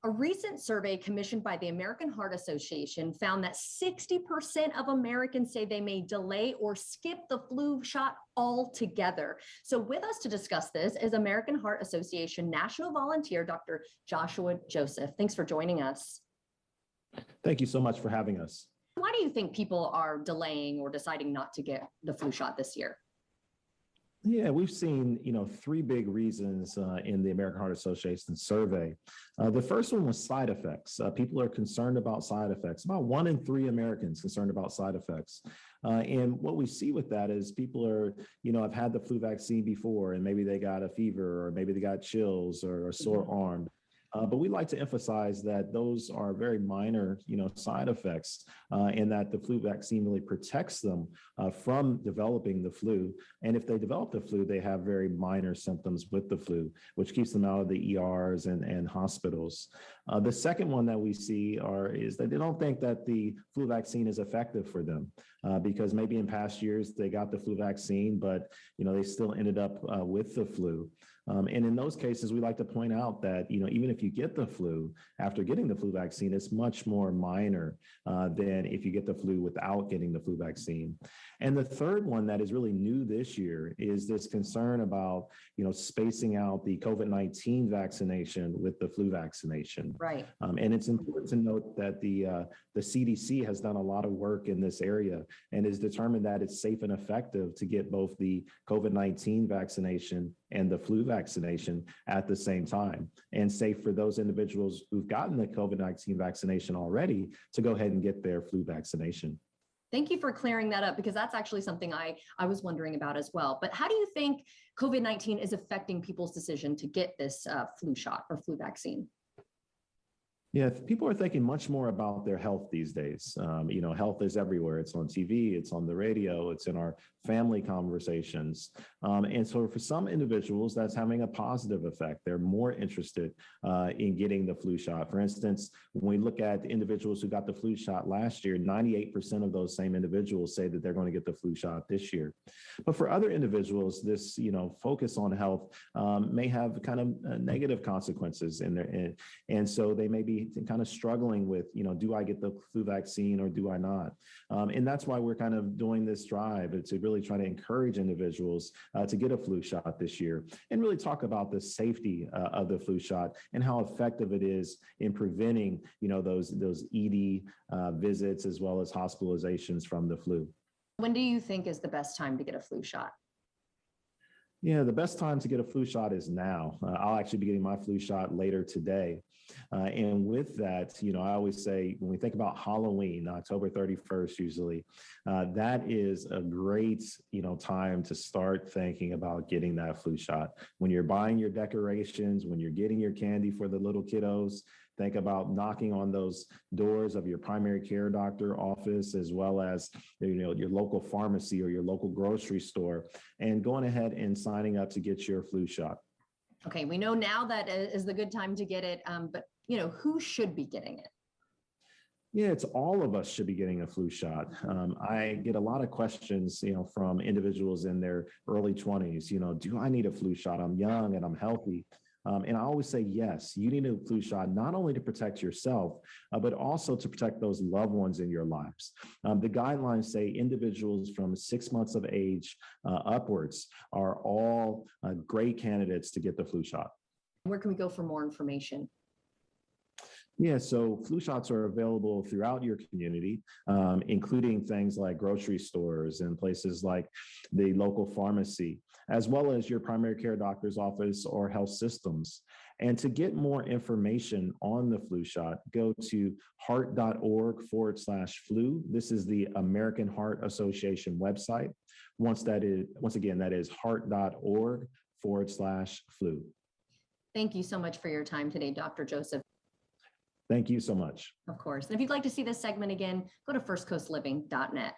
A recent survey commissioned by the American Heart Association found that 60% of Americans say they may delay or skip the flu shot altogether. So with us to discuss this is American Heart Association National Volunteer, Dr. Joshua Joseph. Thanks for joining us. Thank you so much for having us. Why do you think people are delaying or deciding not to get the flu shot this year? Yeah, we've seen, three big reasons in the American Heart Association survey. The first one was side effects. People are concerned about side effects. About 1 in 3 Americans concerned about side effects. And what we see with that is people are, have had the flu vaccine before, and maybe they got a fever, or maybe they got chills or a sore arm. But we like to emphasize that those are very minor, side effects, and that the flu vaccine really protects them from developing the flu. And if they develop the flu, they have very minor symptoms with the flu, which keeps them out of the ERs and hospitals. The second one that we see is that they don't think that the flu vaccine is effective for them because maybe in past years they got the flu vaccine, but they still ended up with the flu. And in those cases, we like to point out that, even if you get the flu after getting the flu vaccine, it's much more minor than if you get the flu without getting the flu vaccine. And the third one that is really new this year is this concern about, spacing out the COVID-19 vaccination with the flu vaccination. Right. And it's important to note that the CDC has done a lot of work in this area and is determined that it's safe and effective to get both the COVID-19 vaccination and the flu vaccination at the same time, and safe for those individuals who've gotten the COVID-19 vaccination already to go ahead and get their flu vaccination. Thank you for clearing that up, because that's actually something I was wondering about as well. But how do you think COVID-19 is affecting people's decision to get this flu shot or flu vaccine? Yeah, people are thinking much more about their health these days. Health is everywhere. It's on TV, it's on the radio, it's in our family conversations. And so for some individuals, that's having a positive effect. They're more interested in getting the flu shot. For instance, when we look at individuals who got the flu shot last year, 98% of those same individuals say that they're going to get the flu shot this year. But for other individuals, this, focus on health may have kind of negative consequences in there. And so they may be kind of struggling with, do I get the flu vaccine or do I not? And that's why we're kind of doing this drive to really try to encourage individuals to get a flu shot this year and really talk about the safety of the flu shot and how effective it is in preventing, those ED visits as well as hospitalizations from the flu. When do you think is the best time to get a flu shot? Yeah, the best time to get a flu shot is now. I'll actually be getting my flu shot later today. And with that, I always say when we think about Halloween, October 31st, usually, that is a great, time to start thinking about getting that flu shot. When you're buying your decorations, when you're getting your candy for the little kiddos, think about knocking on those doors of your primary care doctor office, as well as your local pharmacy or your local grocery store, and going ahead and signing up to get your flu shot. Okay, we know now that is the good time to get it, but who should be getting it? Yeah, it's all of us should be getting a flu shot. I get a lot of questions, from individuals in their early 20s. Do I need a flu shot? I'm young and I'm healthy. And I always say, yes, you need a flu shot, not only to protect yourself, but also to protect those loved ones in your lives. The guidelines say individuals from 6 months of age upwards are all great candidates to get the flu shot. Where can we go for more information? Yeah, so flu shots are available throughout your community, including things like grocery stores and places like the local pharmacy, as well as your primary care doctor's office or health systems. And to get more information on the flu shot, go to heart.org/flu. This is the American Heart Association website. Once again, that is heart.org/flu. Thank you so much for your time today, Dr. Joseph. Thank you so much. Of course. And if you'd like to see this segment again, go to firstcoastliving.net.